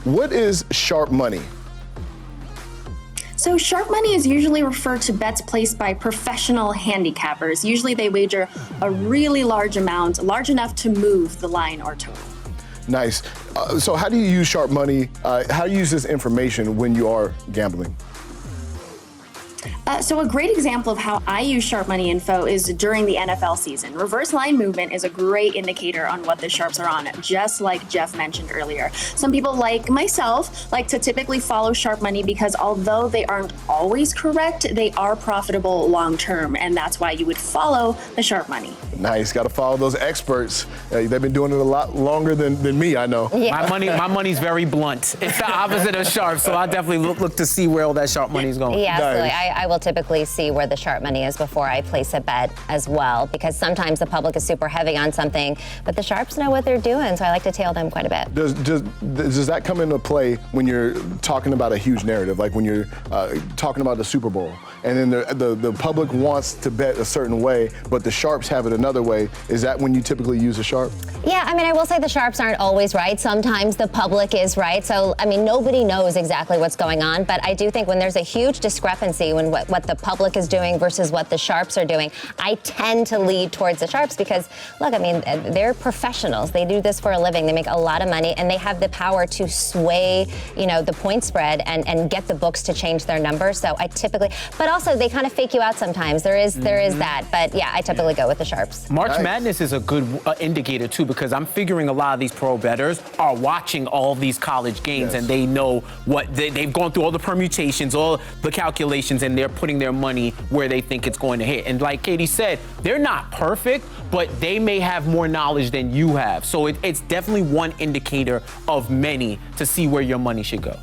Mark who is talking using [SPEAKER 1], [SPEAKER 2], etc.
[SPEAKER 1] What is sharp money?
[SPEAKER 2] So sharp money is usually referred to bets placed by professional handicappers. Usually they wager a really large amount, large enough to move the line or total.
[SPEAKER 1] Nice. So how do you use sharp money? How do you use this information when you are gambling?
[SPEAKER 2] So a great example of how I use sharp money info is during the NFL season. Reverse line movement is a great indicator on what the sharps are on, just like Jeff mentioned earlier. Some people like myself like to typically follow sharp money because although they aren't always correct, they are profitable long term, and that's why you would follow the sharp money.
[SPEAKER 1] Nice, got to follow those experts. They've been doing it a lot longer than me, I know.
[SPEAKER 3] Yeah. My money's very blunt. It's the opposite of sharp, so I definitely look to see where all that sharp money is going.
[SPEAKER 4] Yeah, absolutely.
[SPEAKER 1] Nice.
[SPEAKER 4] I will typically see where the sharp money is before I place a bet as well, because sometimes the public is super heavy on something, but the sharps know what they're doing, so I like to tail them quite a bit.
[SPEAKER 1] Does that come into play when you're talking about a huge narrative, like when you're talking about the Super Bowl, and then the public wants to bet a certain way, but the sharps have it another way? Is that when you typically use a sharp?
[SPEAKER 4] Yeah, I mean, I will say the sharps aren't always right. Sometimes the public is right. So, I mean, nobody knows exactly what's going on, but I do think when there's a huge discrepancy when what the public is doing versus what the sharps are doing, I tend to lead towards the sharps because, look, I mean, they're professionals. They do this for a living. They make a lot of money, and they have the power to sway, you know, the point spread and get the books to change their numbers. So I typically, but also they kind of fake you out sometimes. There is that, but yeah, I typically go with the sharps.
[SPEAKER 3] March Madness is a good indicator too, because I'm figuring a lot of these pro bettors are watching all these college games, and they know what they've gone through all the permutations, all the calculations, and they're putting their money where they think it's going to hit. And like Katie said, they're not perfect, but they may have more knowledge than you have. So it's definitely one indicator of many to see where your money should go.